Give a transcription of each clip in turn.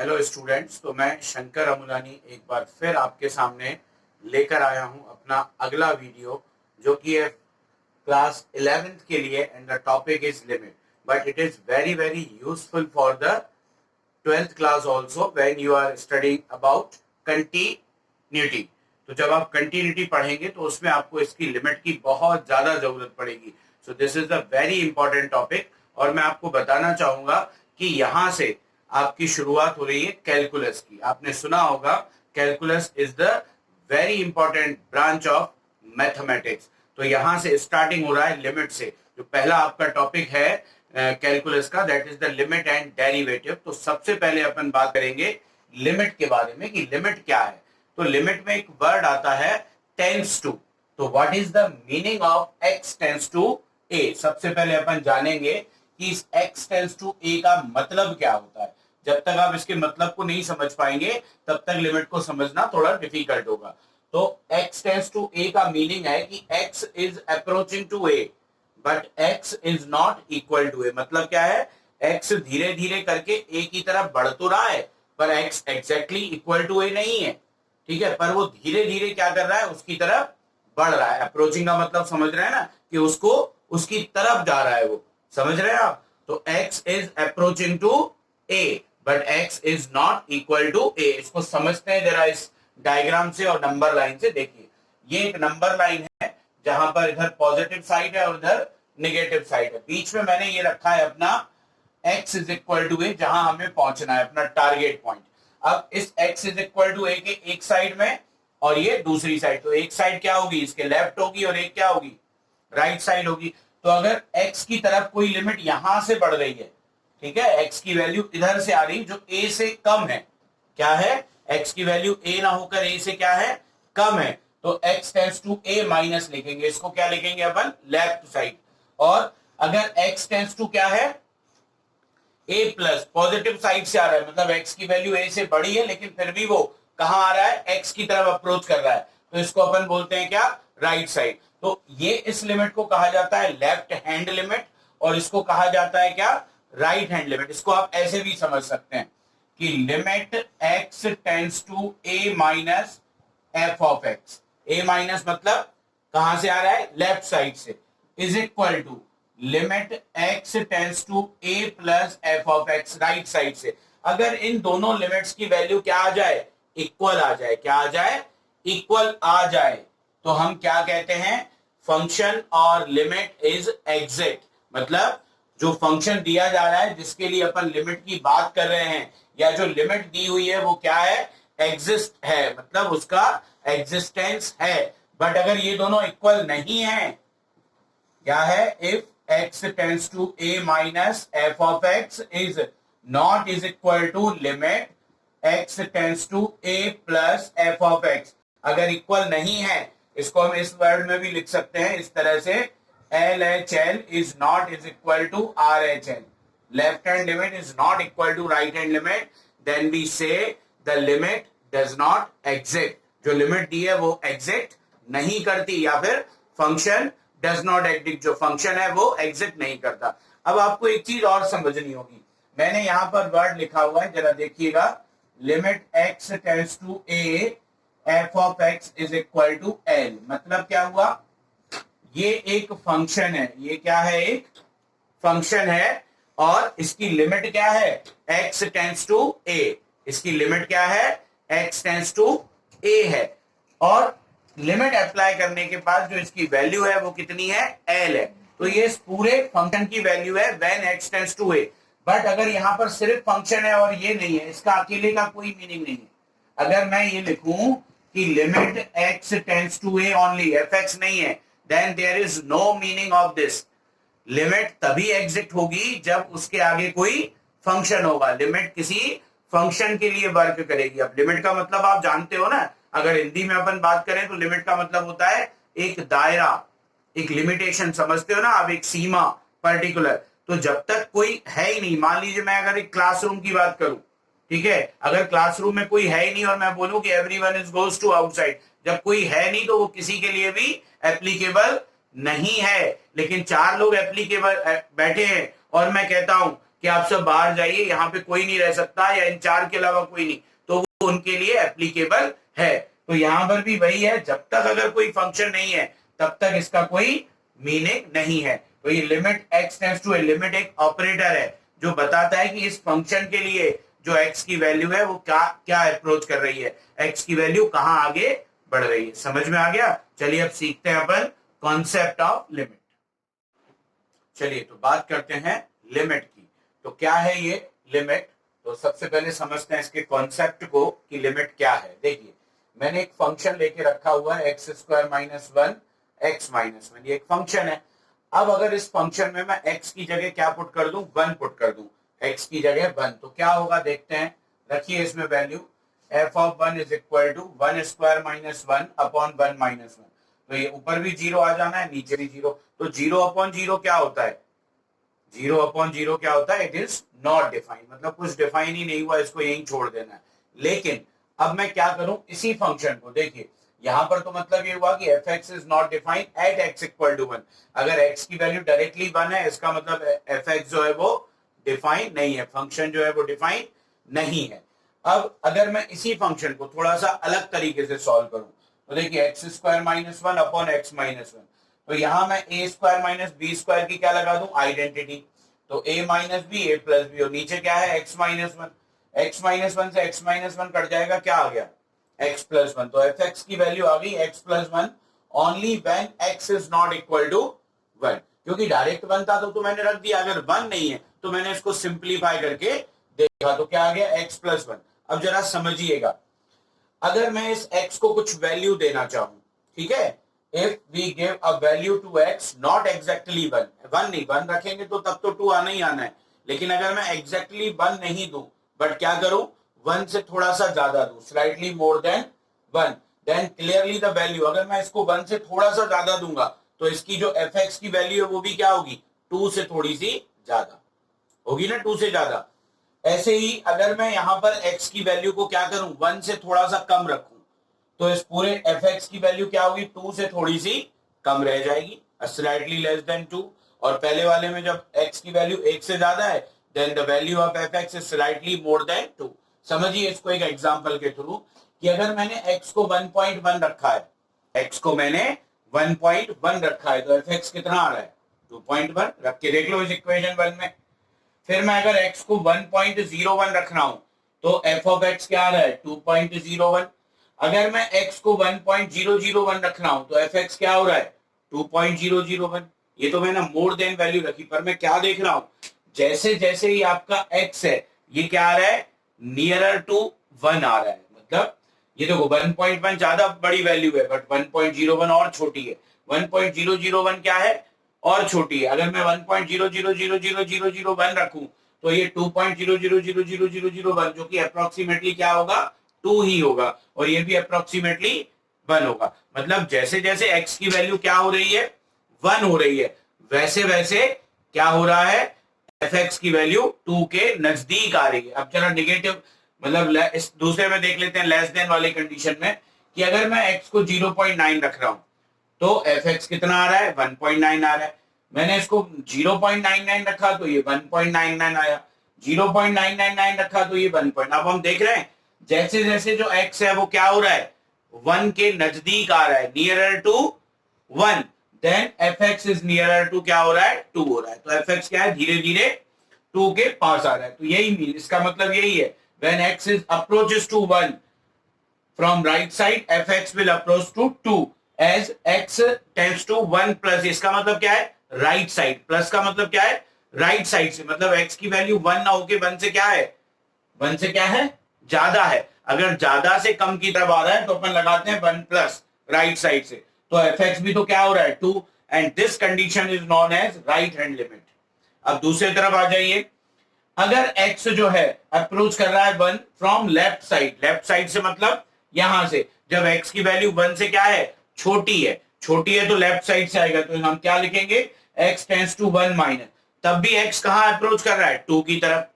Hello students. तो मैं शंकर अमुलानी एक बार फिर आपके सामने लेकर आया हूं अपना अगला वीडियो, जो कि है क्लास 11th के लिए, and the topic is limit, but it is very very useful for the 12th class also when you are studying about continuity. तो जब आप कंटिन्यूटी पढ़ेंगे तो उसमें आपको इसकी लिमिट की बहुत ज्यादा जरूरत पड़ेगी। So this is the very important topic, और मैं आपको बताना चाहूंगा कि यहां से आपकी शुरुआत हो रही है कैलकुलस की। आपने सुना होगा calculus is the very important branch of mathematics. तो यहां से स्टार्टिंग हो रहा है लिमिट से। जो पहला आपका टॉपिक है कैलकुलस का, that is the limit and derivative. तो सबसे पहले अपन बात करेंगे लिमिट के बारे में कि लिमिट क्या है। तो लिमिट में एक वर्ड आता है टेंस टू। तो what is the meaning of X tends to A. सबसे पहले अपन जानेंगे कि इस एक्स टेंस टू ए का मतलब क्या होता है। जब तक आप इसके मतलब को नहीं समझ पाएंगे तब तक लिमिट को समझना थोड़ा डिफिकल्ट होगा। तो x टेंस टू a का मीनिंग है कि x is approaching to a but x is not equal to a। मतलब क्या है, x धीरे धीरे करके a की तरफ बढ़ तो रहा है पर x exactly equal to a नहीं है, ठीक है, पर वो धीरे धीरे क्या कर रहा है, उसकी तरफ बढ़ रहा है। अप्रोचिंग का मतलब समझ रहे हैं ना, कि उसको उसकी तरफ जा रहा है, वो समझ रहे हैं आप। तो x is approaching to a but x is not equal to a। इसको समझते हैं जरा इस डायग्राम से और नंबर लाइन से। देखिए ये एक नंबर लाइन है जहां पर इधर पॉजिटिव साइड है और इधर नेगेटिव साइड है। बीच में मैंने ये रखा है अपना x is equal to a, जहां हमें पहुंचना है, अपना टारगेट पॉइंट। अब इस x is equal to a के एक साइड में और ये दूसरी साइड, तो एक साइड क्या होगी, इसके लेफ्ट होगी और एक क्या होगी, राइट साइड होगी। तो अगर x की तरफ कोई लिमिट यहां से बढ़ रही है, ठीक है, x की वैल्यू इधर से आ रही जो a से कम है, क्या है, x की वैल्यू a ना होकर a से क्या है, कम है, तो x tends to a minus लिखेंगे। इसको क्या लिखेंगे अपन, लेफ्ट साइड। और अगर x टेंस टू क्या है, a प्लस, पॉजिटिव साइड से आ रहा है, मतलब x की वैल्यू a से बड़ी है लेकिन फिर भी वो कहां आ रहा है, x की तरफ अप्रोच कर रहा है, तो इसको अपन बोलते हैं क्या, राइट साइड। तो ये इस लिमिट को कहा जाता है लेफ्ट हैंड लिमिट, और इसको कहा जाता है क्या, राइट हैंड लिमिट। इसको आप ऐसे भी समझ सकते हैं कि limit x tends to a minus f of x. a minus मतलब कहां से आ रहा है, लेफ्ट साइड से, is equal to limit x tends to a plus f of x, right side से। अगर इन दोनों लिमिट्स की वैल्यू क्या आ जाए, इक्वल आ जाए, क्या आ जाए, इक्वल आ जाए, तो हम क्या कहते हैं, फंक्शन और लिमिट इज एग्जैक्ट। मतलब जो फंक्शन दिया जा रहा है, जिसके लिए अपन लिमिट की बात कर रहे हैं, या जो लिमिट दी हुई है वो क्या है, एग्जिस्ट है, मतलब उसका एग्जिस्टेंस है। बट अगर ये दोनों इक्वल नहीं है, क्या है, if x tends to a minus f of x is not is equal to limit x tends to a plus f of x, अगर इक्वल नहीं है, इसको हम इस वर्ड में भी लिख सकते हैं इस तरह से, LHL is not is equal to RHL. Left hand limit is not equal to right hand limit. Then we say the limit does not exist. जो लिमिट दी है वो एग्जिस्ट नहीं करती, या फिर फंक्शन डज नॉट एग्जिस्ट, जो function है वो एग्जिस्ट नहीं करता। अब आपको एक चीज और समझनी होगी, मैंने यहां पर वर्ड लिखा हुआ है, जरा देखिएगा, limit x tends to a f of x is equal to l। मतलब क्या हुआ, ये एक फंक्शन है, ये क्या है, एक फंक्शन है, और इसकी लिमिट क्या है, x टेंस टू a। इसकी लिमिट क्या है, x टेंस टू a है, और लिमिट अप्लाई करने के बाद जो इसकी वैल्यू है वो कितनी है, l है। तो ये इस पूरे फंक्शन की वैल्यू है when x tends to a। But अगर यहां पर सिर्फ फंक्शन है और ये नहीं है, इसका अकेले का कोई मीनिंग नहीं है। अगर मैं ये लिखूं कि limit x tends to a only, fx नहीं है, then there is no meaning of this। Limit तभी एग्जिट होगी जब उसके आगे कोई फंक्शन होगा। लिमिट किसी फंक्शन के लिए वर्क करेगी। अब लिमिट का मतलब आप जानते हो ना, अगर हिंदी में अपन बात करें तो लिमिट का मतलब होता है एक दायरा, एक लिमिटेशन, समझते हो ना आप, एक सीमा पर्टिकुलर। तो जब तक कोई है ही नहीं, मान लीजिए मैं अगर एक क्लासरूम की बात करूं, ठीक है, अगर क्लासरूम में कोई है ही नहीं और मैं बोलूं कि everyone is goes to outside, जब कोई है नहीं तो वो किसी के लिए भी एप्लीकेबल नहीं है। लेकिन चार लोग एप्लीकेबल बैठे हैं और मैं कहता हूं कि आप सब बाहर जाइए, यहाँ पे कोई नहीं रह सकता या इन 4 के अलावा कोई नहीं, तो वो उनके लिए एप्लीकेबल है। तो यहाँ पर भी वही है, जब तक अगर कोई फंक्शन नहीं है तब तक इसका कोई मीनिंग नहीं है। तो ये limit x tends to a limit एक ऑपरेटर है जो बताता है कि इस फंक्शन के लिए जो x की वैल्यू है वो क्या क्या अप्रोच कर रही है, x की वैल्यू कहां आगे बढ़ रही है। समझ में आ गया? चलिए अब सीखते हैं अपन कॉन्सेप्ट ऑफ लिमिट। चलिए तो बात करते हैं लिमिट की। तो क्या है ये लिमिट? तो सबसे पहले समझते हैं इसके कॉन्सेप्ट को कि लिमिट क्या है। देखिए मैंने एक फंक्शन लेके रखा हुआ है x square minus 1 x minus 1, ये एक फंक्शन है। अब अगर इस फंक्शन में मैं x की जगह क्या पुट कर दूं, 1 पुट कर दूं, x की जगह 1, तो क्या होगा देखते हैं। रखिए इसमें value f of 1 is equal to 1 square minus 1 upon 1 minus 1। तो ये ऊपर भी 0 आ जाना है, नीचे भी 0। तो 0 अपॉन 0 क्या होता है? 0 अपॉन 0 क्या होता है? इट इज नॉट डिफाइंड, मतलब कुछ डिफाइन ही नहीं हुआ, इसको यहीं छोड़ देना है। लेकिन अब मैं क्या करूं, इसी फंक्शन को देखिए यहां पर तो मतलब ये हुआ कि fx is not defined at x equal to 1। अगर x की वैल्यू डायरेक्टली 1 है इसका मतलब fx जो है वो डिफाइन नहीं है, फंक्शन जो है वो डिफाइन नहीं है। अब अगर मैं इसी फंक्शन को थोड़ा सा अलग तरीके से सॉल्व करूं तो देखिए x square minus 1 upon x minus 1, तो यहां मैं a square minus b square की क्या लगा दूं, आइडेंटिटी। तो a minus b a plus b, और नीचे क्या है x माइनस 1, x माइनस 1 से x माइनस 1 कट जाएगा, क्या आ गया x प्लस 1। तो fx की वैल्यू आ गई x plus 1 only when x is not equal to 1। क्योंकि डायरेक्ट 1 था तो मैंने रख दिया, अगर 1 नहीं है तो मैंने इसको सिंप्लीफाई करके देखा, तो क्या आ गया x प्लस 1। अब जरा समझिएगा, अगर मैं इस x को कुछ वैल्यू देना चाहूं, ठीक है, if we give a value to x not exactly 1 नहीं, 1 रखेंगे तो तब तो 2 आना ही आना है। लेकिन अगर मैं एग्जैक्टली 1 नहीं दूं बट क्या करूं, 1 से थोड़ा सा ज्यादा दूं, slightly more than 1, then clearly the value, अगर मैं इसको 1 से थोड़ा सा ज्यादा दूंगा तो इसकी जो fx की वैल्यू है वो भी क्या होगी, 2 से थोड़ी सी ज्यादा होगी ना, 2 से ज्यादा। ऐसे ही अगर मैं यहां पर x की वैल्यू को क्या करूं, 1 से थोड़ा सा कम रखूं तो इस पूरे fx की वैल्यू क्या होगी, 2 से थोड़ी सी कम रह जाएगी, स्लाइटली लेस देन 2। और पहले वाले में जब x की वैल्यू 1 से ज्यादा है then the value of fx is slightly more than 2। समझिए इसको एक एग्जांपल के थ्रू कि अगर मैंने x को 1.1 रखा है, x को मैंने 1.1 रखा है तो fx कितना आ रहा है, 2.1। रख के देख लो इस इक्वेशन 1 में। फिर मैं अगर x को 1.01 रख रहा हूं तो f ऑफ x क्या आ रहा है, 2.01। अगर मैं x को 1.001 रख रहा हूं तो fx क्या हो रहा है, 2.001। ये तो मैंने मोर देन वैल्यू रखी, पर मैं क्या देख रहा हूं, जैसे जैसे ही आपका x है ये क्या आ रहा है, नियरर टू 1 आ रहा है। मतलब ये देखो 1.1 ज्यादा बड़ी वैल्यू है बट 1.01 और छोटी है, 1.001 क्या है, और छोटी है। अगर मैं 1.0000001 रखूं तो ये 2.0000001 जो कि अप्रोक्सीमेटली क्या होगा, 2 ही होगा, और ये भी अप्रोक्सीमेटली 1 होगा। मतलब जैसे जैसे x की वैल्यू क्या हो रही है, 1 हो रही है, वैसे वैसे क्या हो रहा है, fx की वैल्यू 2 के नजदीक आ रही है। अब जरा निगेटिव मतलब इस दूसरे में देख लेते हैं, लेस देन वाली कंडीशन में, कि अगर मैं x को 0.9 रख रहा हूं तो fx कितना आ रहा है, 1.9 आ रहा है। मैंने इसको 0.99 रखा तो ये 1.99 आया, 0.999 रखा तो ये 1. अब हम देख रहे हैं जैसे जैसे जो x है वो क्या हो रहा है, 1 के नजदीक आ रहा है, nearer to 1, then fx is nearer to क्या हो रहा है, 2 हो रहा है। तो fx क्या है, धीरे धीरे 2 के पास आ रहा है। तो यही मीन, इसका मतलब यही है, when x is approaches to 1 from right side fx will approach to 2 as x tends to 1 plus, इसका मतलब क्या है, राइट साइड, प्लस का मतलब क्या है, राइट साइड से, मतलब x की वैल्यू 1 ना होके 1 से क्या है, 1 से क्या है, ज्यादा है। अगर ज्यादा से कम की तरफ आ रहा है तो अपन लगाते हैं 1 प्लस राइट साइड से, तो fx भी तो क्या हो रहा है, 2, and this condition is known as right hand limit. अब दूसरी तरफ आ जाइए, अगर x जो है अप्रोच कर रहा है 1 from left side, left side से मतलब यहां से, जब x की वैल्यू 1 से क्या है, छोटी है, छोटी है तो लेफ्ट साइड से आएगा, तो हम क्या लिखेंगे, x टेंड्स टू 1 माइनस, तब भी x कहां अप्रोच कर रहा है, 2 की तरफ,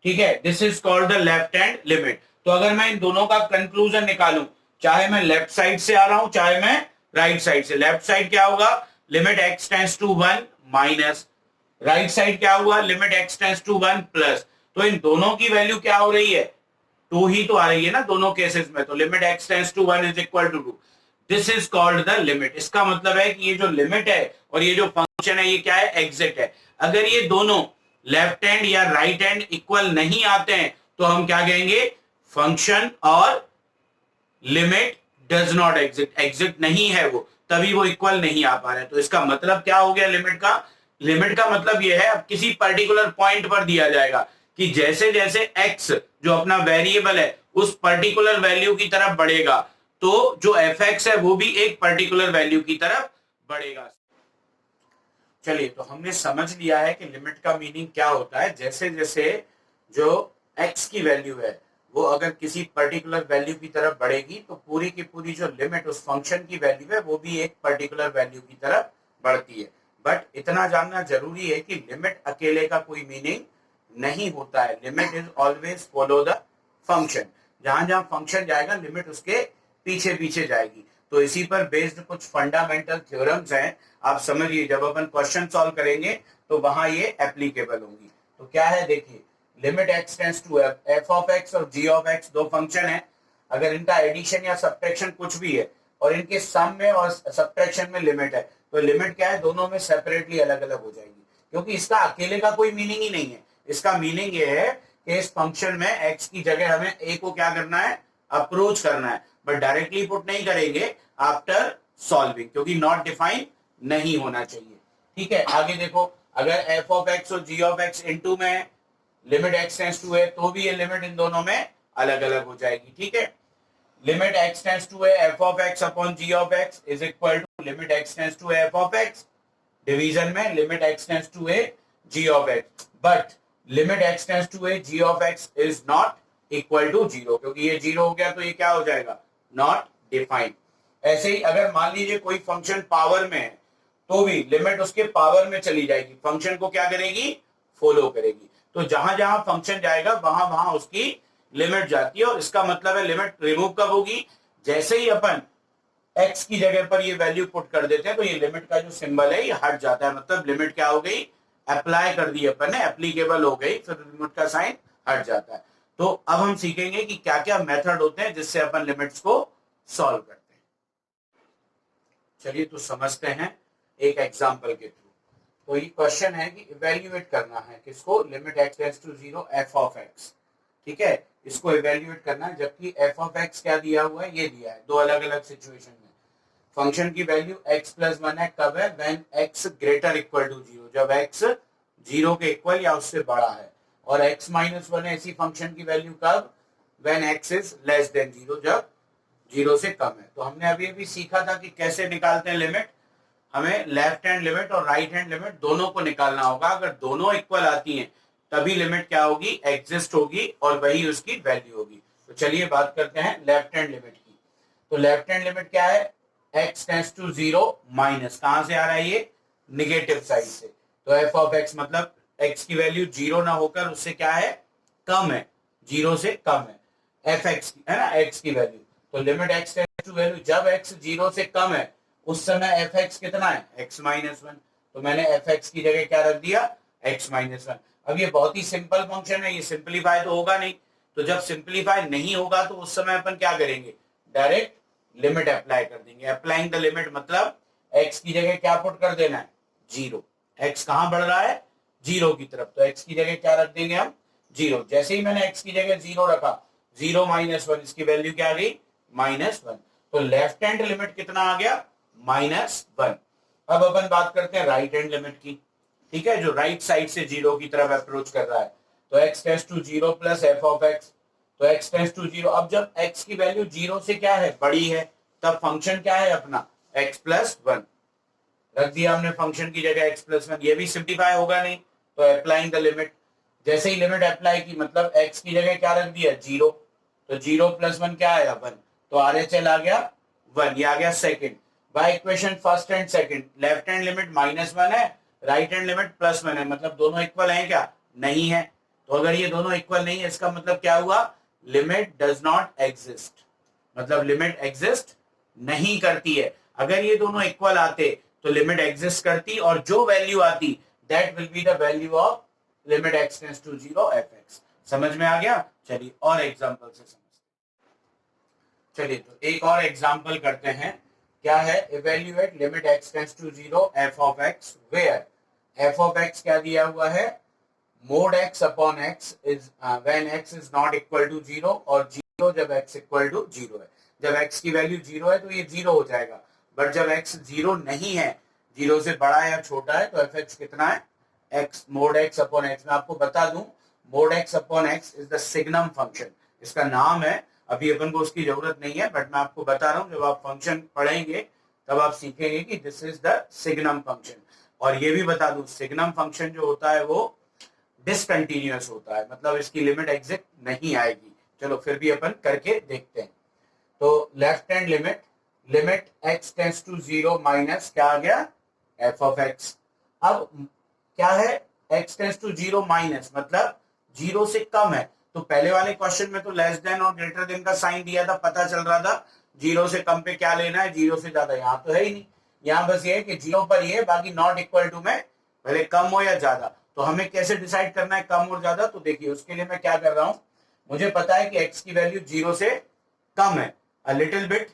ठीक है, this is called the left hand limit. तो अगर मैं इन दोनों का कंक्लूजन निकालूं, चाहे मैं लेफ्ट साइड से आ रहा हूं चाहे मैं राइट साइड से, लेफ्ट साइड क्या होगा, limit x tends to 1 minus, right side क्या हुआ, limit x tends to 1 plus, तो इन दोनों की वैल्यू क्या हो रही है, 2 ही तो आ रही है ना दोनों केसेस में, तो limit x tends to 1 is equal to 2, this is called the limit. इसका मतलब है कि ये जो लिमिट है और ये जो फंक्शन है ये क्या है, एग्जिट है। अगर ये दोनों लेफ्ट हैंड या राइट हैंड इक्वल नहीं आते हैं तो हम क्या कहेंगे, फंक्शन और limit does not exit, exit नहीं है वो, तभी वो इक्वल नहीं आ पा रहे। तो इसका मतलब क्या हो गया लिमिट का, लिमिट का मतलब ये है अब किसी पर्टिकुलर पॉइंट पर दिया जाएगा कि जैसे जैसे x जो अपना वेरिएबल है उस पर्टिकुलर वैल्यू की तरफ बढ़ेगा तो जो fx है वो भी एक पर्टिकुलर वैल्यू की तरफ बढ़ेगा। चलिए, तो हमने समझ लिया है कि लिमिट का मीनिंग क्या होता है। जैसे जैसे जो x की वैल्यू है वो अगर किसी पर्टिकुलर वैल्यू की तरफ बढ़ेगी तो पूरी की पूरी जो लिमिट उस फंक्शन की वैल्यू है वो भी एक पर्टिकुलर वैल्यू की तरफ बढ़ती है। बट इतना जानना जरूरी है कि लिमिट अकेले का कोई मीनिंग नहीं होता है, limit is always follow the function, जहां जहां फंक्शन जाएगा लिमिट उसके पीछे पीछे जाएगी। तो इसी पर बेस्ड कुछ फंडामेंटल थ्योरम्स हैं, आप समझिए जब अपन क्वेश्चन सॉल्व करेंगे तो वहां ये एप्लीकेबल होंगी। तो क्या है देखिए, limit x tends to f of x और g ऑफ x दो फंक्शन है, अगर इनका एडिशन या सब्ट्रैक्शन कुछ भी है और इनके सम में और सब्ट्रैक्शन में लिमिट है तो लिमिट क्या है, दोनों में सेपरेटली अलग अलग हो जाएगी, क्योंकि इसका अकेले का कोई मीनिंग ही नहीं है। इसका मीनिंग ये है कि इस फंक्शन में x की जगह हमें a को क्या करना है, अप्रोच करना है, बट डायरेक्टली पुट नहीं करेंगे आफ्टर सॉल्विंग, क्योंकि नॉट डिफाइन नहीं होना चाहिए। ठीक है, आगे देखो, अगर f ऑफ x और g ऑफ x इनटू में लिमिट x टेंड्स टू है तो भी ये लिमिट इन दोनों में अलग अलग हो जाएगी। ठीक है, लिमिट x टेंड्स टू है f of x upon g of x is equal to limit x tends to f of x division में लिमिट x टेंड्स टू है g of x, but limit x tends to है g of x is not equal to 0, क्योंकि ये 0 हो गया तो ये क्या हो जाएगा, नॉट डिफाइंड। ऐसे ही अगर मान लीजिए कोई फंक्शन पावर में है तो भी लिमिट उसके पावर में चली जाएगी, फंक्शन को क्या करेगी, फॉलो करेगी। तो जहां जहां फंक्शन जाएगा वहां वहां उसकी लिमिट जाती है, और इसका मतलब है लिमिट रिमूव कब होगी, जैसे ही अपन x की जगह पर ये वैल्यू पुट कर देते हैं तो ये लिमिट का जो सिंबल है ये हट जाता है, मतलब लिमिट क्या हो गई, अप्लाई कर दी अपन ने, एप्लीकेबल हो गई, फिर लिमिट का साइन हट जाता है। तो अब हम सीखेंगे कि क्या क्या मेथड होते हैं जिससे अपन लिमिट्स को सॉल्व करते हैं। चलिए तो समझते हैं एक एग्जांपल के थ्रू। तो ये क्वेश्चन है कि इवेल्युएट करना है किसको, limit x tends to 0 f of x। ठीक है, इसको इवेल्युएट करना है, जबकि f ऑफ x क्या दिया हुआ है, ये दिया है दो अलग अलग सिचुएशन में। फंक्शन की वैल्यू x प्लस 1 है, कब है, when x greater equal to 0, जब x 0 के इक्वल या उससे बड़ा है, और x माइनस 1 है इसी फंक्शन की वैल्यू कब, when x is less than 0, जब 0 से कम है। तो हमने अभी अभी सीखा था कि कैसे निकालते हैं लिमिट, हमें लेफ्ट हैंड लिमिट और राइट हैंड लिमिट दोनों को निकालना होगा। अगर दोनों इक्वल आती हैं तभी लिमिट क्या होगी, एग्जिस्ट होगी, और वही उसकी वैल्यू होगी। तो चलिए बात करते हैं लेफ्ट हैंड लिमिट की। तो लेफ्ट हैंड लिमिट क्या है, x टेंड्स टू 0 माइनस, कहां से आ रहा है ये, निगेटिव साइड से। तो f ऑफ x मतलब x की वैल्यू 0 ना होकर उससे क्या है, कम है, 0 से कम है, fx है ना, x की वैल्यू। तो limit x tends to value, जब x 0 से कम है उस समय fx कितना है, x माइनस 1। तो मैंने fx की जगह क्या रख दिया, x माइनस 1। अब ये बहुत ही सिंपल फंक्शन है, ये सिंपलीफाई तो होगा नहीं, तो जब सिंपलीफाई नहीं होगा तो उस समय अपन क्या करेंगे, डायरेक्ट लिमिट अप्लाई कर देंगे। अप्लाइंग द लिमिट मतलब x की जगह क्या पुट कर देना है, 0। x कहां बढ़ रहा है, 0 की तरफ, तो x की जगह क्या रख देंगे हम, 0। जैसे ही मैंने x की जगह 0 रखा, 0 माइनस 1, इसकी वैल्यू क्या आ गई, माइनस 1। तो लेफ्ट हैंड लिमिट कितना आ गया, -1। अब अपन बात करते हैं राइट हैंड लिमिट की। ठीक है, जो राइट साइड से 0 की तरफ अप्रोच कर रहा है, तो x tends to 0 plus f of x, तो x टेंड्स टू 0। अब जब x की वैल्यू 0 से क्या है, बड़ी है, तब फंक्शन क्या है अपना, x प्लस 1 रख दिया हमने फंक्शन की जगह x प्लस 1। ये भी सिंप्लीफाई होगा नहीं, तो अप्लाइंग द लिमिट, जैसे ही लिमिट अप्लाई की मतलब x की जगह क्या रख दिया, 0, तो 0 प्लस 1 क्या आया, 1, तो RHL आ गया 1, ये आ गया second. By equation first and second, left hand limit -1 है, राइट हैंड लिमिट +1 है, मतलब दोनों इक्वल हैं क्या, नहीं है। तो अगर ये दोनों इक्वल नहीं है इसका मतलब क्या हुआ, लिमिट डज नॉट एग्जिस्ट, मतलब लिमिट एग्जिस्ट नहीं करती है। अगर ये दोनों इक्वल आते तो लिमिट एग्जिस्ट करती, और जो वैल्यू आती that will be the value of limit x tends to 0 fx। समझ में आ गया? चलिए और एग्जांपल से समझते हैं। चलिए तो एक और एग्जांपल करते हैं। क्या है? Evaluate limit x tends to 0 f of x where f of x क्या दिया हुआ है? mod x upon x is when x is not equal to 0 और 0 जब x equal to 0 है। जब x की वैल्यू 0 है तो ये 0 हो जाएगा, बट जब x 0 नहीं है, 0 से बड़ा या छोटा है, तो fx कितना है? x mod x upon x। मैं आपको बता दूं, mod x upon x is the signum function, इसका नाम है। अभी अपन को उसकी जरूरत नहीं है, बट मैं आपको बता रहा हूं, जब आप फंक्शन पढ़ेंगे तब आप सीखेंगे कि this is the signum function. और ये भी बता दूं, सिग्नम फंक्शन जो होता है वो डिसकंटिन्यूअस होता है, मतलब इसकी लिमिट एग्जिट नहीं आएगी। चलो फिर भी अपन करके देखते हैं। तो left hand limit, limit x tends to 0 minus क्या आ गया? f of x। अब क्या है? x टेंड्स टू 0 माइनस मतलब 0 से कम है। तो पहले वाले क्वेश्चन में तो लेस देन और ग्रेटर देन का साइन दिया था, पता चल रहा था 0 से कम पे क्या लेना है, 0 से ज्यादा। यहाँ तो है ही नहीं, यहाँ बस ये है कि 0 पर ये, बाकी नॉट इक्वल टू में भले कम हो या ज्यादा। तो हमें कैसे डिसाइड करना है कम और ज्यादा? तो देखिए उसके लिए मैं क्या कर रहा हूं, मुझे पता है कि x की वैल्यू 0 से कम है, a little bit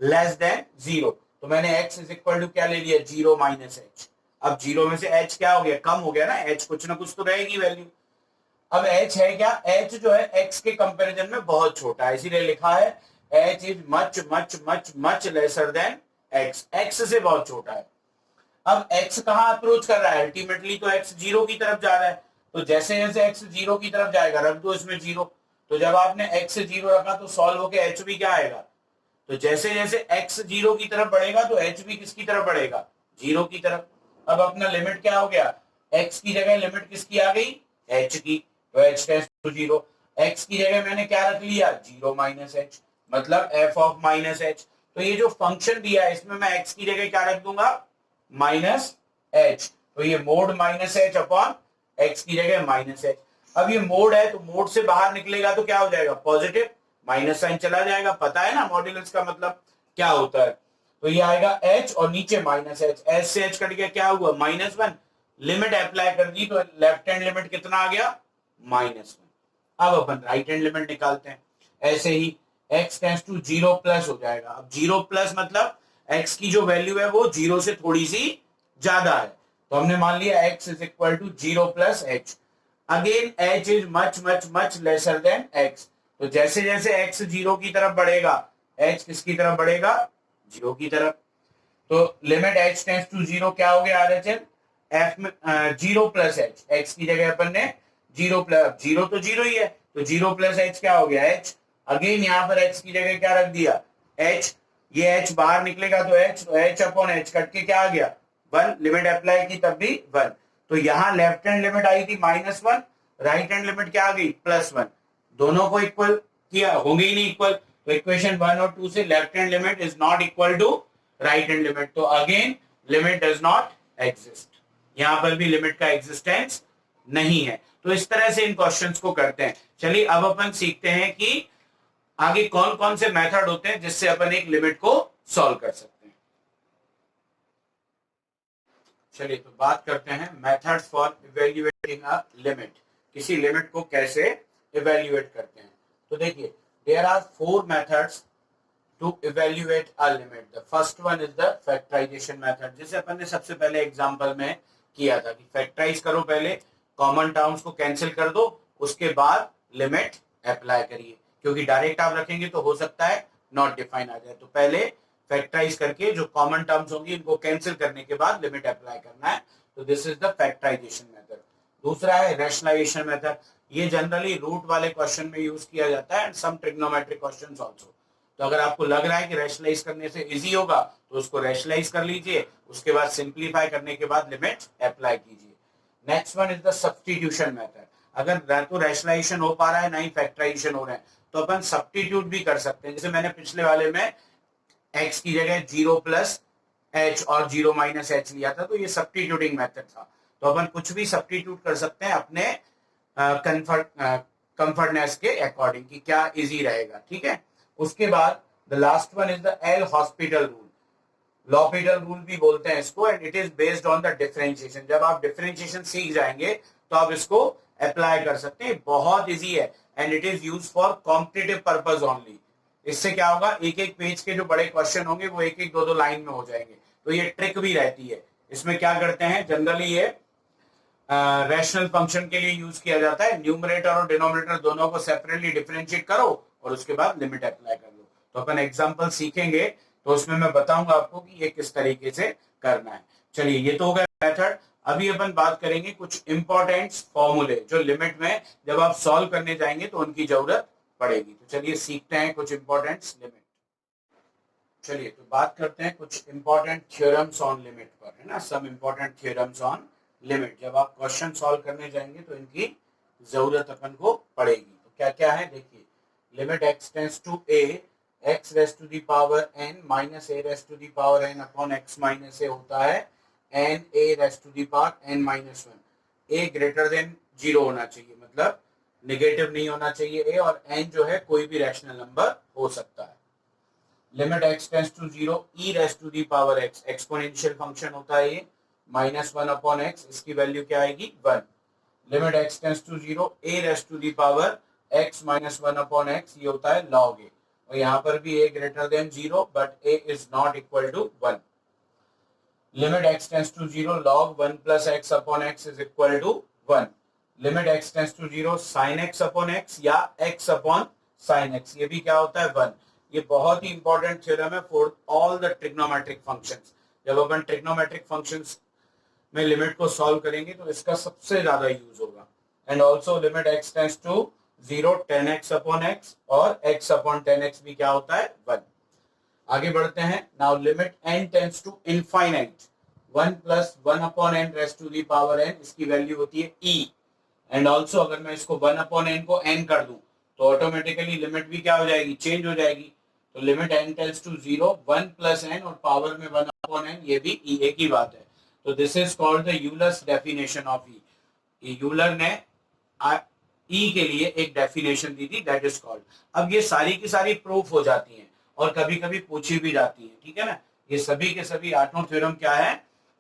less than 0, तो मैंने x इज इक्वल टू क्या ले लिया? 0 माइनस h। अब 0 में से h क्या हो गया? कम हो गया ना, h कुछ ना कुछ तो रहेगी वैल्यू। अब h है क्या? h जो है x के कंपैरिजन में बहुत छोटा है, इसीलिए लिखा है h is much much much much lesser than x, x से बहुत छोटा है। अब x कहां अप्रोच कर रहा है? अल्टीमेटली तो x 0 की तरफ जा रहा है, तो जैसे जैसे x 0 की तरफ जाएगा, रख दो इसमें 0, तो जब आपने x 0 रखा तो सॉल्व होके h भी क्या आएगा? तो जैसे जैसे x 0 की तरफ बढ़ेगा तो h भी किसकी तरफ बढ़ेगा? 0 की तरफ। अब अपना लिमिट क्या हो गया? x की जगह लिमिट किसकी आ गई? h की, तो h टेंड्स टू 0। x की जगह मैंने क्या रख लिया? 0 माइनस h, मतलब f ऑफ माइनस h। तो ये जो फंक्शन दिया है इसमें मैं x की जगह क्या रख दूंगा? Minus h। तो ये mode minus h upon x की जगह माइनस h। अब ये मोड है तो मोड से बाहर निकलेगा तो क्या हो जाएगा? पॉजिटिव, माइनस साइन चला जाएगा। पता है ना मॉड्यूलस का मतलब क्या होता है? तो ये आएगा h और नीचे माइनस h, h से h कट गया, क्या हुआ? -1। लिमिट अप्लाई कर दी तो लेफ्ट हैंड लिमिट कितना आ गया? -1। अब अपन राइट हैंड लिमिट निकालते हैं। ऐसे ही x टेंड्स टू 0 प्लस हो जाएगा। अब 0 प्लस मतलब x की जो वैल्यू है वो 0 से थोड़ी सी ज्यादा है, तो हमने मान लिया x is equal to 0 plus h। Again h is much much much lesser than x, तो जैसे जैसे x 0 की तरफ बढ़ेगा, h किसकी तरफ बढ़ेगा? 0 की तरफ। तो लिमिट h टेंड्स टू 0 क्या हो गया RHL? f में 0 प्लस h, x की जगह अपन ने 0 प्लस, 0 तो 0 ही है, तो 0 प्लस h क्या हो गया? h। अगेन यहाँ पर x की जगह क्या रख दिया? h। ये h बाहर निकलेगा तो h अपॉन h कट के क्या आ गया? 1। लिमिट अप्लाई की तब भी 1। तो यहाँ लेफ्ट हैंड लिमिट आई थी -1, राइट हैंड लिमिट क्या आ गई? +1। दोनों को इक्वल किया, होंगे ही नहीं इक्वल, तो इक्वेशन 1 और 2 से left hand limit is not equal to right hand limit, तो again limit does not exist. यहां पर भी लिमिट का एग्जिस्टेंस नहीं है। तो इस तरह से इन क्वेश्चंस को करते हैं। चलिए अब अपन सीखते हैं कि आगे कौन कौन से मेथड होते हैं जिससे अपन एक लिमिट को सॉल्व कर सकते हैं। चलिए तो बात करते हैं methods for evaluating a limit, किसी लिमिट को कैसे इवैल्यूएट करते हैं। तो देखिए there are 4 methods to evaluate a limit. The first one is the factorization method, जैसे अपन ने सबसे पहले एग्जांपल में किया था कि फैक्टराइज करो, पहले कॉमन टर्म्स को कैंसिल कर दो, उसके बाद लिमिट अप्लाई करिए, क्योंकि डायरेक्ट आप रखेंगे तो हो सकता है नॉट डिफाइन आ जाए। तो पहले फैक्टराइज करके जो कॉमन टर्म्स होंगी इनको कैंसिल करने के बाद लिमिट अप्लाई करना है। तो this is the factorization method. दूसरा है रैशनलाइजेशन मेथड, ये जनरली रूट वाले क्वेश्चन में यूज किया जाता है and some trigonometric questions also. तो अगर आपको लग रहा है कि रैशनलाइज करने से इजी होगा तो उसको रैशनलाइज कर लीजिए, उसके बाद सिंप्लीफाई करने के बाद लिमिट अप्लाई कीजिए। Next one is the substitution method. अगर ना तो रैशनलाइजेशन हो पा रहा है ना ही फैक्टराइजेशन हो रहा है तो अपन सब्स्टिट्यूट भी कर सकते हैं। जैसे मैंने पिछले वाले में x की जगह 0 प्लस h और 0 माइनस h लिया था, तो ये सब्स्टिट्यूटिंग मेथड था। तो अपन कुछ भी सब्स्टिट्यूट कर सकते हैं अपने कंफर्टनेस के अकॉर्डिंग कि क्या इजी रहेगा, ठीक है। उसके बाद the last one is the L hospital rule. L'Hopital rule भी बोलते हैं इसको, and it is based on the differentiation. जब आप डिफरेंशिएशन सीख जाएंगे तो आप इसको अप्लाई कर सकते हैं, बहुत इजी है, and it is use for competitive purpose only. इससे क्या होगा, एक एक पेज के जो बड़े क्वेश्चन होंगे वो एक एक दो दो लाइन में हो जाएंगे। तो ये ट्रिक भी रहती है। इसमें क्या करते हैं, जनरली ये रैशनल फंक्शन के लिए यूज किया जाता है। न्यूमरेटर और डिनोमिनेटर दोनों को सेपरेटली डिफरेंशिएट करो और उसके बाद लिमिट अप्लाई कर लो। तो अपन एग्जांपल सीखेंगे तो उसमें मैं बताऊंगा आपको कि ये किस तरीके से करना है। चलिए, ये तो हो गया मेथड। अभी अपन बात करेंगे कुछ इंपॉर्टेंट फॉर्मूले जो लिमिट में जब आप सॉल्व करने जाएंगे तो उनकी जरूरत पड़ेगी। तो चलिए सीखते हैं कुछ इंपॉर्टेंट लिमिट। चलिए तो बात करते हैं कुछ इंपॉर्टेंट थ्योरम्स ऑन लिमिट पर, है ना, some important theorems on limit. जब आप क्वेश्चन सॉल्व करने जाएंगे तो इनकी जरूरत अपन को पड़ेगी। तो क्या क्या है देखिए, limit x tends to a x raise to the power n minus a raise to the power n upon x minus a होता है n a raise to the power n minus 1। a greater than 0 होना चाहिए, मतलब negative नहीं होना चाहिए a, और n जो है कोई भी रैशनल नंबर हो सकता है। Limit x tends to 0 e raise to the power x, exponential function होता है ये, माइनस 1 अपॉन x, इसकी वैल्यू क्या आएगी 1। Limit x tends to 0 a raise to the power x minus 1 upon x, ये होता है log a, और यहाँ पर भी a greater than 0 but a is not equal to 1। Limit x tends to 0 log 1 plus x upon x is equal to 1। Limit x tends to 0 sin x upon x या x upon sin x, ये भी क्या होता है 1। ये बहुत ही important theorem है for all the trigonometric functions. जब अपन ट्रिग्नोमेट्रिक फंक्शंस में लिमिट को सॉल्व करेंगे तो इसका सबसे ज्यादा यूज होगा। And also limit x tends to 0 10x upon x, और x अपॉन 10x भी क्या होता है 1। आगे बढ़ते हैं। Now limit n tends to infinite 1 plus 1 upon n raise to the power n, इसकी वैल्यू होती है e। एंड ऑल्सो अगर मैं इसको 1 अपॉन n को n कर दूं तो ऑटोमेटिकली लिमिट भी क्या हो जाएगी, चेंज हो जाएगी। तो limit n tends to 0 1 plus n और पावर में 1 अपॉन n, ये भी e, एक ही बात है। तो this is called the Euler's definition of e। ये यूलर ने e के लिए एक डेफिनेशन दी थी, दैट इज कॉल्ड। अब ये सारी की सारी प्रूफ हो जाती हैं और कभी कभी पूछी भी जाती हैं, ठीक है ना। ये सभी के सभी आठों थ्योरम क्या है,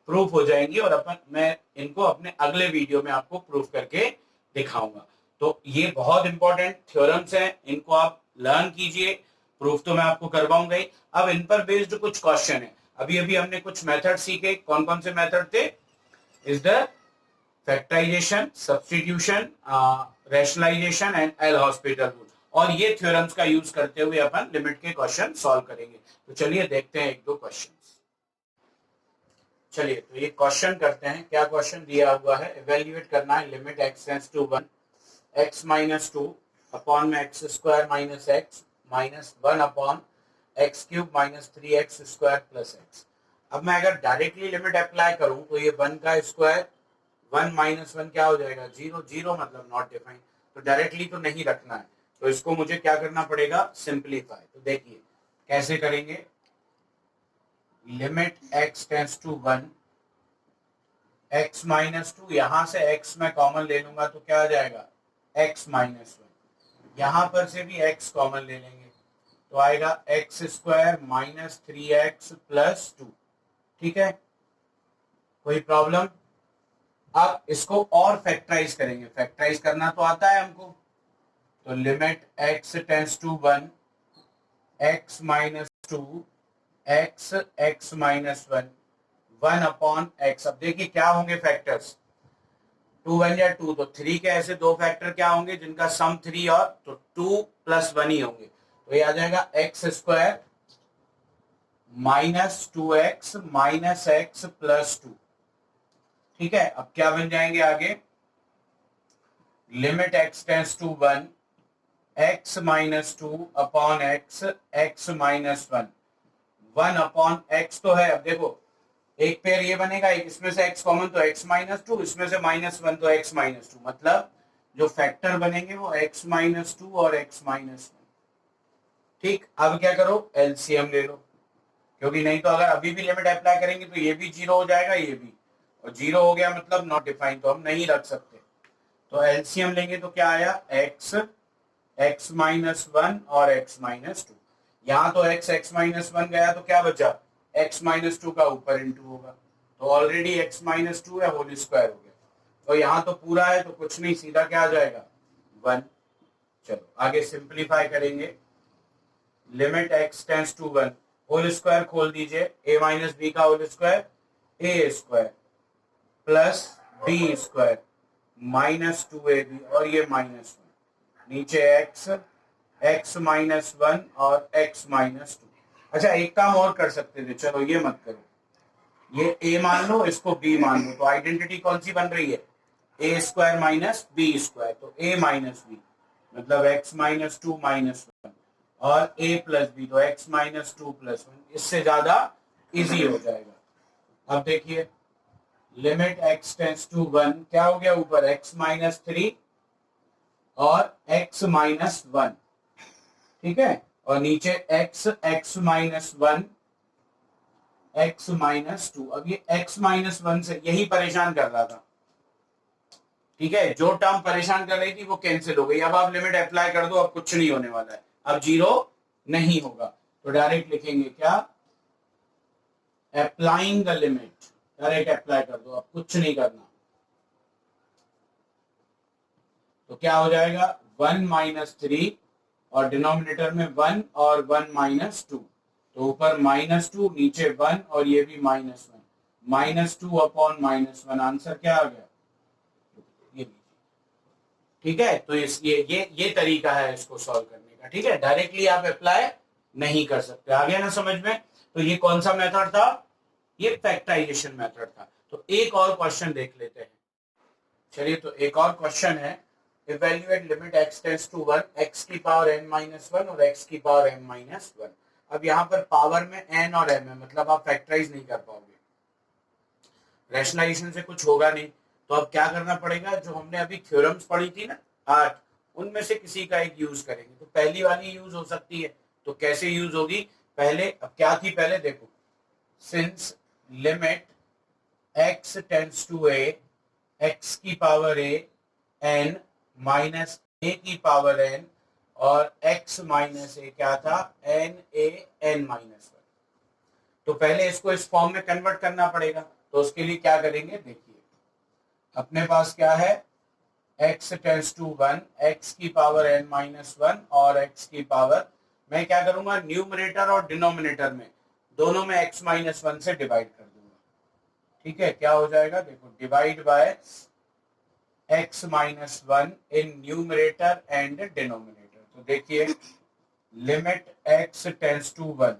प्रूफ हो जाएंगी, और अपन मैं इनको अपने अगले वीडियो में आपको प्रूफ करके दिखाऊंगा। तो ये बहुत इंपॉर्टेंट थ्योरम्स हैं, इनको आप लर्न कीजिए। प्रूफ तो मैं आपको करवाऊंगा ही। अब इन पर बेस्ड कुछ क्वेश्चन है। अभी अभी हमने कुछ मेथड सीखे, कौन कौन से मेथड थे, is the factorization, substitution, rationalization and L hospital rule, और ये थ्योरम्स का यूज करते हुए अपन लिमिट के क्वेश्चन सॉल्व करेंगे। तो चलिए देखते हैं एक दो क्वेश्चन। चलिए तो ये क्वेश्चन करते हैं। क्या क्वेश्चन दिया हुआ है, इवेल्युएट करना है limit x tends to 1 x minus 2 upon में x square minus x minus 1 upon x cube minus 3x square plus x। अब मैं अगर डायरेक्टली लिमिट अप्लाई करूं तो ये 1 का स्क्वायर 1 माइनस 1 क्या हो जाएगा 0, 0 मतलब नॉट डिफाइंड, तो डायरेक्टली तो नहीं रखना है। तो इसको मुझे क्या करना पड़ेगा, सिंप्लीफाई। तो देखिए कैसे करेंगे, limit x tends to 1 x minus 2, यहां से x में कॉमन ले लूंगा तो क्या आ जाएगा x माइनस 1, यहां पर से भी x कॉमन ले लेंगे तो आएगा x square minus 3x plus 2। ठीक है, कोई प्रॉब्लम। अब इसको और फैक्टराइज करेंगे, फैक्टराइज करना तो आता है हमको। तो limit x tends to 1 x minus 2 x minus 1 1 upon x। अब देखिए क्या होंगे फैक्टर्स, 2 1 या 2, तो 3 के ऐसे दो फैक्टर क्या होंगे जिनका सम 3 और तो 2 प्लस 1 ही होंगे। तो ये आ जाएगा x square minus 2x minus x plus 2। ठीक है, अब क्या बन जाएंगे आगे, limit x tends to 1 x minus 2 upon x minus 1 1 upon x तो है। अब देखो एक पेयर ये बनेगा, एक इसमें से x कॉमन तो x माइनस 2, इसमें से माइनस 1 तो x माइनस 2, मतलब जो फैक्टर बनेंगे वो x माइनस 2 और x माइनस 1। ठीक, अब क्या करो एलसीएम ले लो, क्योंकि नहीं तो अगर अभी भी लिमिट अप्लाई करेंगे तो ये भी 0 हो जाएगा, ये भी, और 0 हो गया मतलब नॉट डिफाइंड, तो हम नहीं रख सकते। तो एलसीएम लेंगे तो क्या आया x माइनस 1 और x माइनस 2। यहाँ तो x माइनस 1 गया तो क्या बचा x माइनस टू का ऊपर इंटू होगा, तो ऑलरेडी x माइनस टू है, होल स्क्वायर हो गया। तो यहाँ तो पूरा है तो कुछ नहीं, सीधा क्या आ जाएगा 1। चलो आगे सिंप्लीफाई करेंगे। Limit x tends to 1, whole square खोल दीजिए, a माइनस बी का whole square a square plus b square minus 2ab और ये माइनस 1, नीचे x माइनस 1 और x माइनस 2। अच्छा एक काम और कर सकते थे, चलो ये मत करो, ये a मान लो, इसको b मान लो, तो आइडेंटिटी कौन सी बन रही है, a square minus b square, तो a माइनस बी मतलब x माइनस 2 माइनस 1 और a प्लस बी, तो x माइनस 2 प्लस 1, इससे ज्यादा इजी हो जाएगा। अब देखिए लिमिट x टेंड्स टू 1, क्या हो गया ऊपर x माइनस 3 और x माइनस 1, ठीक है, और नीचे x माइनस 1 x माइनस 2। अब ये x माइनस 1 से यही परेशान कर रहा था, ठीक है, जो टर्म परेशान कर रही थी वो कैंसिल हो गई। अब आप लिमिट अप्लाई कर दो, अब कुछ नहीं होने वाला है, अब जीरो नहीं होगा, तो डायरेक्ट लिखेंगे क्या, applying the limit, direct apply कर दो, अब कुछ नहीं करना। तो क्या हो जाएगा 1 माइनस 3 और डिनोमिनेटर में 1 और 1 माइनस 2, तो ऊपर माइनस 2 नीचे 1 और ये भी minus 1, minus 2 upon minus 1, answer क्या आ गया ये, ठीक है। तो ये तरीका है इसको सॉल्व करने का, ठीक है, डायरेक्टली आप अप्लाई नहीं कर सकते। आ गया ना समझ में। तो ये कौन सा मेथड था, ये फैक्टराइजेशन मेथड था। तो एक और क्वेश्चन देख लेते हैं, चलिए। तो एक और क्वेश्चन है, evaluate limit x tends to 1 x की पावर n माइनस 1 और x की पावर m माइनस 1। अब यहाँ पर पावर में n और m है, मतलब आप फैक्टराइज नहीं कर पाओगे, रैशनलाइजेशन से कुछ होगा नहीं। तो अब क्या करना पड़ेगा, जो हमने अभी थ्योरम्स पढ़ी थी ना 8, उनमें से किसी का एक यूज करेंगे। तो पहली वाली यूज हो सकती है, तो कैसे यूज होगी, पहले अब क्या थी, पहले देखो, since limit x tends to a x की power a n minus a की पावर n और x माइनस a क्या था n a n माइनस 1। तो पहले इसको इस फॉर्म में कन्वर्ट करना पड़ेगा, तो उसके लिए क्या करेंगे, देखिए अपने पास क्या है, x टेंड्स टू 1 x की पावर n माइनस 1 और x की पावर, मैं क्या करूंगा, न्यूमरेटर और डिनोमिनेटर में दोनों में x माइनस 1 से डिवाइड कर दूंगा, ठीक है। क्या हो जाएगा, देखो divide by x minus 1 in numerator and denominator. तो देखिए limit x tends to 1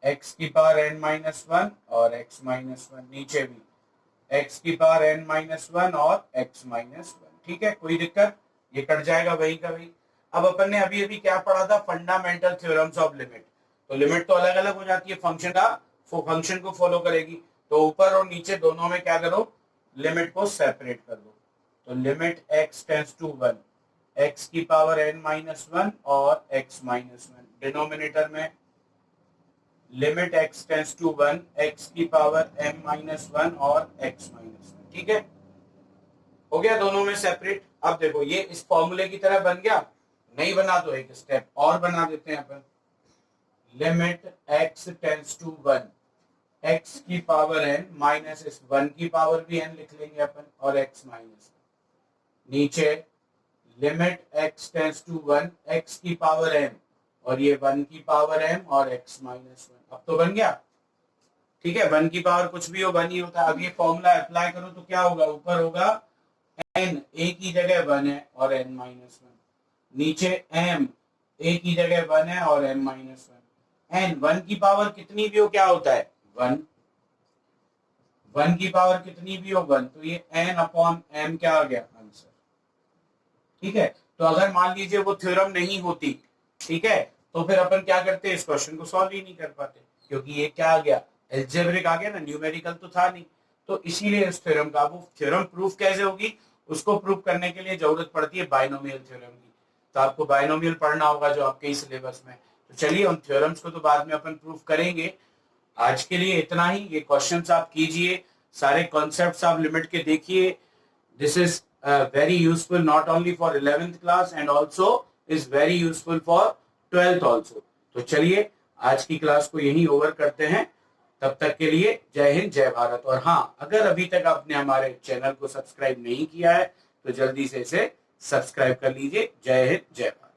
x की पावर n माइनस 1 और x माइनस 1, नीचे भी x की पावर n माइनस 1 और x माइनस 1, ठीक है, कोई दिक्कत, ये कट जाएगा वही का वही। अब अपन ने अभी अभी क्या पढ़ा था, फंडामेंटल थ्योरम्स ऑफ लिमिट। तो लिमिट तो अलग अलग हो जाती है, फंक्शन को फॉलो करेगी, तो ऊपर और नीचे दोनों में क्या करो, लिमिट को सेपरेट कर दो। तो limit x tends to 1 x की पावर n माइनस 1 और x माइनस 1, डिनोमिनेटर में limit x tends to 1 x की पावर m माइनस 1 और x माइनस 1, ठीक है, हो गया दोनों में सेपरेट। अब देखो ये इस फॉर्मूले की तरह बन गया, नहीं बना तो एक स्टेप और बना देते हैं अपन, limit x tends to 1 x की पावर n माइनस इस 1 की पावर भी n लिख लेंगे अपन और x माइनस, नीचे limit x tends to 1 x की पावर m और ये 1 की पावर m और x माइनस 1। अब तो बन गया, ठीक है, 1 की पावर कुछ भी हो 1 ही होता है। अब ये फॉर्मूला अप्लाई करो तो क्या होगा, ऊपर होगा n a की जगह 1 है और n माइनस 1, नीचे m a की जगह 1 है और m माइनस 1, n 1 की पावर कितनी भी हो क्या होता है 1, 1 की पावर कितनी भी हो 1, तो ये n अपॉन m क्या आ गया आंसर, ठीक है। तो अगर मान लीजिए वो थ्योरम नहीं होती, ठीक है, तो फिर अपन क्या करते, इस क्वेश्चन को सॉल्व ही नहीं कर पाते, क्योंकि ये क्या आ गया, एल्जेब्रिक आ गया ना, न्यूमेरिकल तो था नहीं। तो इसीलिए इस थ्योरम का, वो थ्योरम प्रूफ कैसे होगी, उसको प्रूफ करने के लिए जरूरत पड़ती है बाइनोमियल थ्योरम की। तो आपको बाइनोमियल पढ़ना होगा जो आपके इस सिलेबस में। तो चलिए उन थ्योरम्स को तो बाद में अपन प्रूफ करेंगे, आज के लिए इतना ही। ये क्वेश्चंस आप कीजिए, सारे कॉन्सेप्ट्स आप लिमिट के देखिए। This is very useful not only for 11th class and also is very useful for 12th also। तो चलिए आज की क्लास को यहीं ओवर करते हैं। तब तक के लिए जय हिंद जय भारत। और हाँ, अगर अभी तक आपने हमारे चैनल को सब्सक्राइब नहीं किया है तो जल्दी से इसे सब्सक्राइब कर लीजिए। जय हिंद जय भारत।